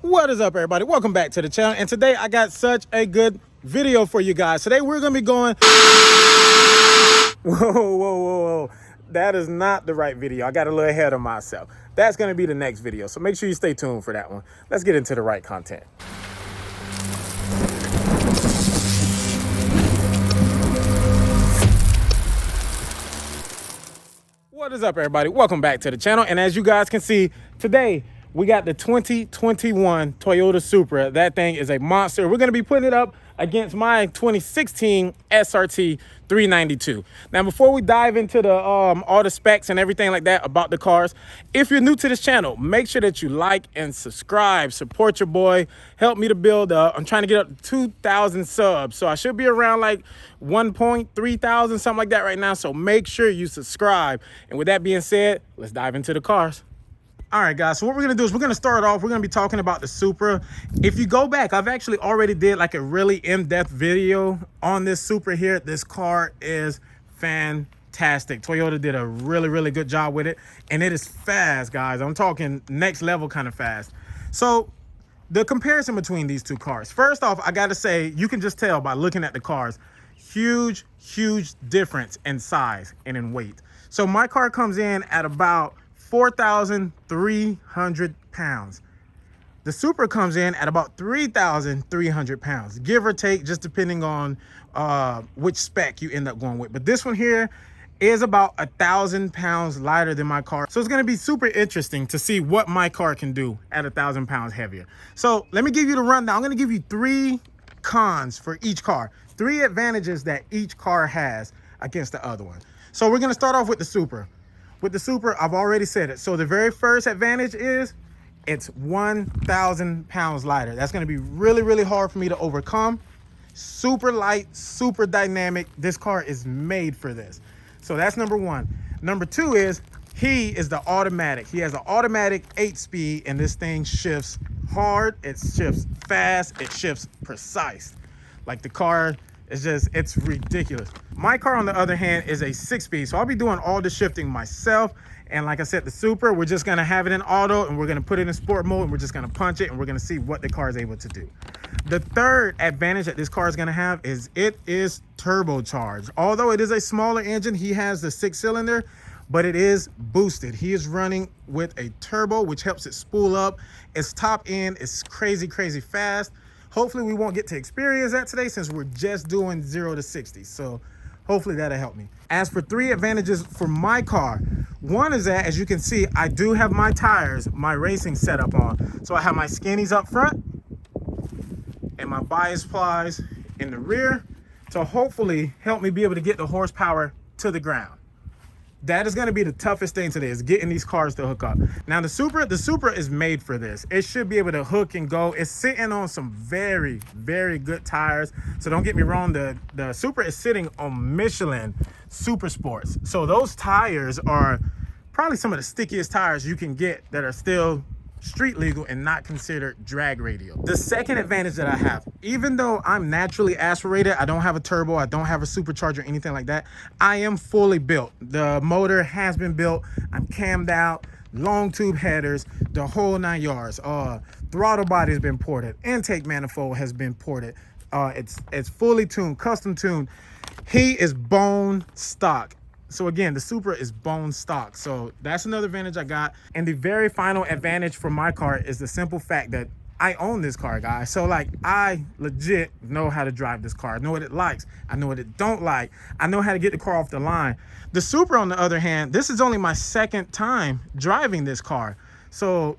What is up, everybody? Welcome back to the channel, and today I got such a good video for you guys. Today we're gonna be going whoa. That is not the right video. I got a little ahead of myself. That's gonna be the next video, so make sure you stay tuned for that one. Let's get into the right content. What is up, everybody? Welcome back to the channel, and as you guys can see, today we got the 2021 Toyota Supra. That thing is a monster. We're gonna be putting it up against my 2016 SRT 392. Now, before we dive into the all the specs and everything like that about the cars, if you're new to this channel, make sure that you like and subscribe. Support your boy. Help me to build. I'm trying to get up to 2,000 subs, so I should be around like 1.3 thousand, something like that right now. So make sure you subscribe. And with that being said, let's dive into the cars. All right, guys, so what we're gonna do is we're gonna start off, we're gonna be talking about the Supra. If you go back, I've actually already did like a really in-depth video on this Supra here. This car is fantastic. Toyota did a really good job with it, and it is fast, guys. I'm talking next level kind of fast. So the comparison between these two cars, first off, I gotta say, you can just tell by looking at the cars, huge difference in size and in weight. So my car comes in at about 4,300 pounds. The Supra comes in at about 3,300 pounds, give or take, just depending on which spec you end up going with. But this one here is about 1,000 pounds lighter than my car. So it's gonna be super interesting to see what my car can do at 1,000 pounds heavier. So let me give you the rundown. I'm gonna give you 3 cons for each car, 3 advantages that each car has against the other one. So we're gonna start off with the Supra. With the Supra, I've already said it. So the very first advantage is it's 1,000 pounds lighter. That's gonna be really hard for me to overcome. Super light, super dynamic. This car is made for this. So that's number 1. Number 2 is he is the automatic. He has an automatic 8-speed, and this thing shifts hard, it shifts fast, it shifts precise. Like the car, it's ridiculous. My car, on the other hand, is a 6-speed, so I'll be doing all the shifting myself. And like I said, the Supra, we're just gonna have it in auto, and we're gonna put it in sport mode, and we're just gonna punch it, and we're gonna see what the car is able to do. The third advantage that this car is gonna have is it is turbocharged. Although it is a smaller engine, he has the 6-cylinder, but it is boosted. He is running with a turbo, which helps it spool up. Its top end is crazy fast. Hopefully we won't get to experience that today since we're just doing 0 to 60. So hopefully that'll help me. As for 3 advantages for my car, one is that, as you can see, I do have my tires, my racing setup on. So I have my skinnies up front and my bias plies in the rear to hopefully help me be able to get the horsepower to the ground. That is going to be the toughest thing today, is getting these cars to hook up. Now the Supra is made for this. It should be able to hook and go. It's sitting on some very good tires. So don't get me wrong, the Supra is sitting on Michelin Super Sports. So those tires are probably some of the stickiest tires you can get that are still street legal and not considered drag radial. The second advantage that I have, even though I'm naturally aspirated, I don't have a turbo, I don't have a supercharger, anything like that, I am fully built. The motor has been built, I'm cammed out, long tube headers, the whole 9 yards. Throttle body has been ported, intake manifold has been ported. It's fully tuned, custom tuned. He is bone stock. So again, the Supra is bone stock. So that's another advantage I got. And the very final advantage for my car is the simple fact that I own this car, guys. So like, I legit know how to drive this car. I know what it likes. I know what it don't like. I know how to get the car off the line. The Supra, on the other hand, this is only my 2nd time driving this car. So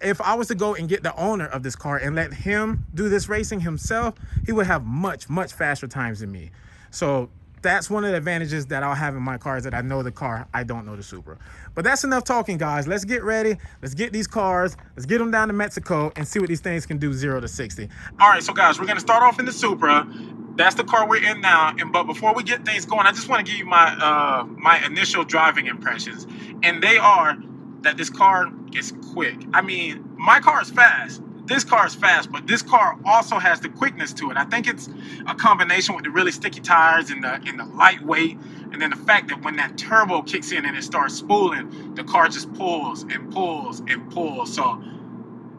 if I was to go and get the owner of this car and let him do this racing himself, he would have much faster times than me. So that's one of the advantages that I'll have in my car, is that I know the car, I don't know the Supra. But that's enough talking, guys. Let's get ready. Let's get these cars. Let's get them down to Mexico and see what these things can do 0 to 60. All right, so guys, we're gonna start off in the Supra. That's the car we're in now. But before we get things going, I just want to give you my my initial driving impressions. And they are that this car is quick. I mean, my car is fast. This car is fast, but this car also has the quickness to it. I think it's a combination with the really sticky tires and the lightweight, and then the fact that when that turbo kicks in and it starts spooling, the car just pulls and pulls and pulls. So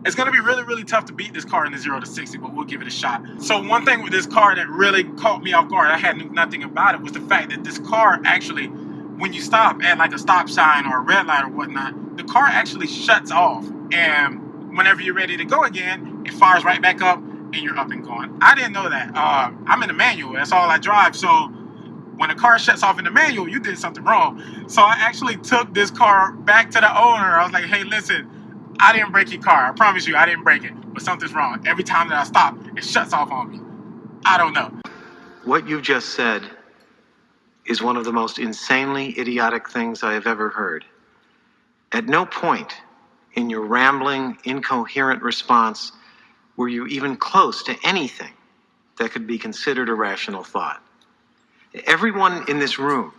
It's gonna be really, really tough to beat this car in the 0 to 60, but we'll give it a shot. So one thing with this car that really caught me off guard, I knew nothing about it, was the fact that this car actually, when you stop at like a stop sign or a red light or whatnot, the car actually shuts off. And whenever you're ready to go again, it fires right back up and you're up and going. I didn't know that. I'm in the manual, that's all I drive. So when a car shuts off in the manual, you did something wrong. So I actually took this car back to the owner. I was like, hey, listen, I didn't break your car. I promise you, I didn't break it. But something's wrong. Every time that I stop, it shuts off on me. I don't know. What you just said is one of the most insanely idiotic things I have ever heard. At no point in your rambling, incoherent response were you even close to anything that could be considered a rational thought. Everyone in this room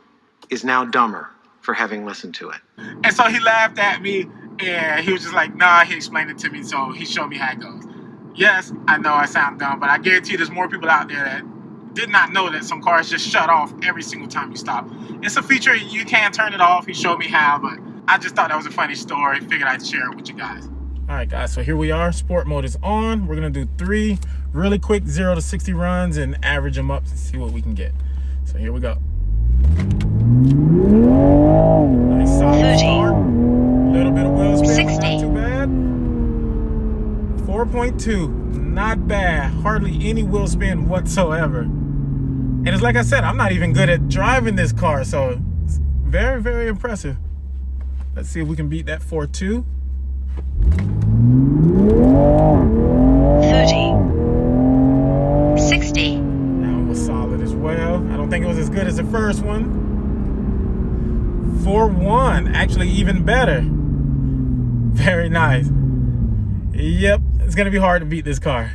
is now dumber for having listened to it. And so he laughed at me, and he was just like, nah, he explained it to me, so he showed me how it goes. Yes, I know I sound dumb, but I guarantee you there's more people out there that did not know that some cars just shut off every single time you stop. It's a feature, you can turn it off. He showed me how, but I just thought that was a funny story. Figured I'd share it with you guys. All right, guys, so here we are. Sport mode is on. We're gonna do 3 really quick 0 to 60 runs and average them up to see what we can get. So here we go. Nice solid start. A little bit of wheel spin, 60. not too bad. 4.2, not bad. Hardly any wheel spin whatsoever. And it's like I said, I'm not even good at driving this car, so it's very, very impressive. Let's see if we can beat that 4.2. 30. 60. That one was solid as well. I don't think it was as good as the first one. 4.1, actually even better. Very nice. Yep, it's gonna be hard to beat this car.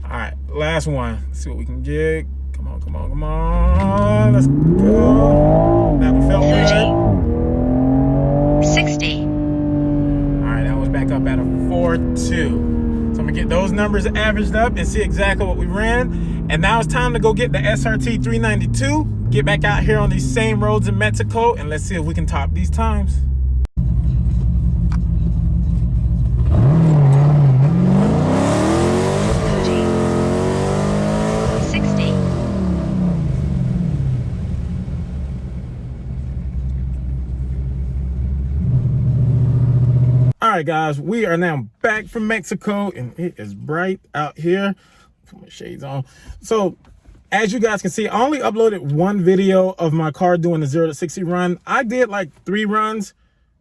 All right, last one. Let's see what we can get. Come on, come on, come on. Let's go. That one felt 30. 60. All right, that was back up at a 4.2. So I'm gonna get those numbers averaged up and see exactly what we ran. And now it's time to go get the SRT 392. Get back out here on these same roads in Mexico, and let's see if we can top these times. 60. All right, guys, we are now back from Mexico, and it is bright out here. Put my shades on. So as you guys can see, I only uploaded 1 video of my car doing the 0 to 60 run. I did like 3 runs.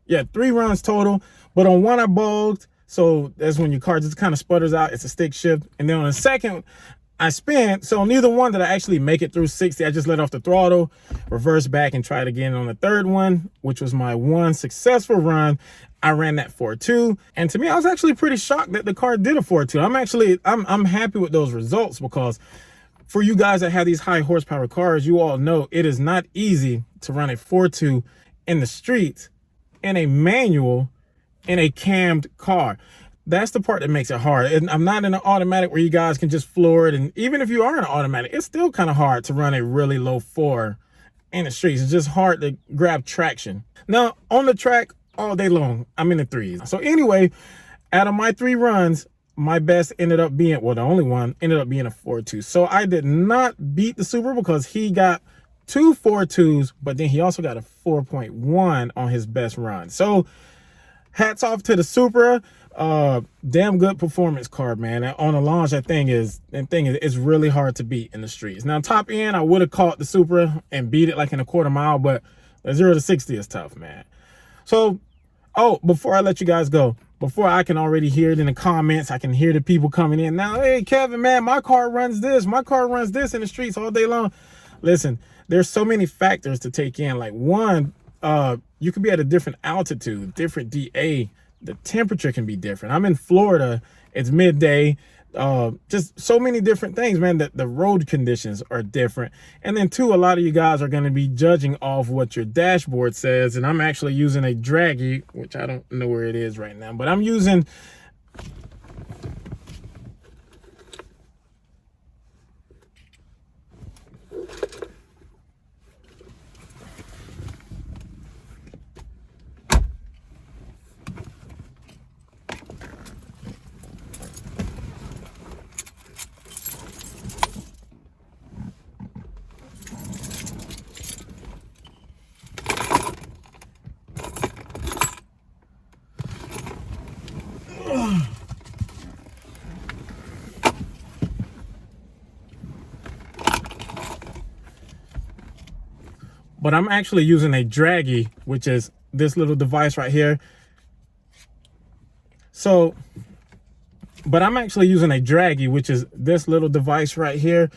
Yeah, 3 runs total. But on one I bogged. So that's when your car just kind of sputters out. It's a stick shift. And then on the second, I spent. So neither one did I actually make it through 60. I just let off the throttle, reversed back, and tried again on the third one, which was my 1 successful run. I ran that 4.2. And to me, I was actually pretty shocked that the car did a 4.2. I'm happy with those results, because for you guys that have these high horsepower cars, you all know it is not easy to run a 4.2 in the streets in a manual in a cammed car. That's the part that makes it hard. And I'm not in an automatic where you guys can just floor it. And even if you are in an automatic, it's still kind of hard to run a really low 4 in the streets. It's just hard to grab traction. Now, on the track all day long, I'm in the 3s. So anyway, out of my 3 runs, my best ended up being, well, the only one ended up being a 4.2. So I did not beat the Supra because he got 2 4.2s, but then he also got a 4.1 on his best run. So hats off to the Supra. Damn good performance car, man. On the launch, that thing is it's really hard to beat in the streets. Now, top end, I would have caught the Supra and beat it like in a quarter mile, but the 0 to 60 is tough, man. So, oh, before I let you guys go, before I can already hear it in the comments, I can hear the people coming in now. Hey, Kevin, man, my car runs this. My car runs this in the streets all day long. Listen, there's so many factors to take in. Like, one, you could be at a different altitude, different DA. The temperature can be different. I'm in Florida. It's midday. Just so many different things, man, that the road conditions are different. And then 2, a lot of you guys are going to be judging off what your dashboard says. And I'm actually using a Draggy, which I don't know where it is right now, but I'm using but I'm actually using a draggy, which is this little device right here. So, but I'm actually using a draggy, which is this little device right here.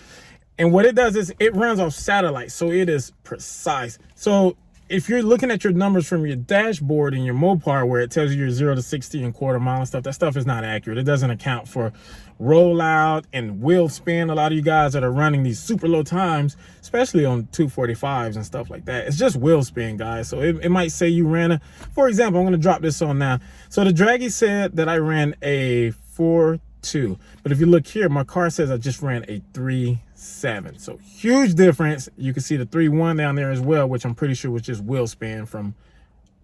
And what it does is it runs off satellite, so it is precise. So if you're looking at your numbers from your dashboard in your Mopar, where it tells you your 0 to 60 and quarter mile and stuff, that stuff is not accurate. It doesn't account for rollout and wheel spin. A lot of you guys that are running these super low times, especially on 245s and stuff like that, it's just wheel spin, guys. So it might say you ran for example, I'm going to drop this on now. So the draggy said that I ran a 4.2, but if you look here, my car says I just ran a 3.7. So huge difference. You can see the 3.1 down there as well, which I'm pretty sure was just wheel span from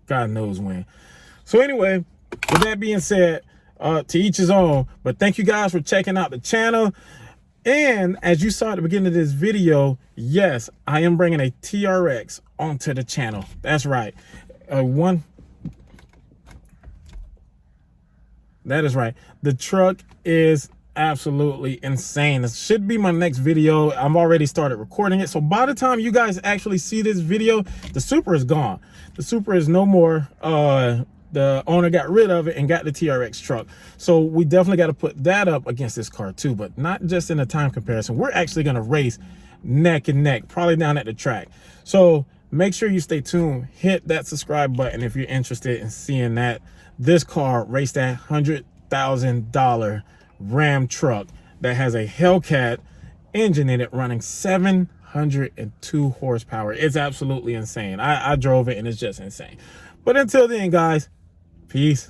God knows when. So anyway, with that being said, to each his own, but thank you guys for checking out the channel. And as you saw at the beginning of this video, yes, I am bringing a TRX onto the channel. That's right. That is right. The truck is absolutely insane. This should be my next video. I've already started recording it. So by the time you guys actually see this video, the Supra is gone. The Supra is no more. The owner got rid of it and got the TRX truck. So we definitely got to put that up against this car too, but not just in a time comparison. We're actually going to race neck and neck, probably down at the track. So make sure you stay tuned. Hit that subscribe button if you're interested in seeing that. This car raced that $100,000 Ram truck that has a Hellcat engine in it running 702 horsepower. It's absolutely insane. I drove it and it's just insane. But until then, guys, peace.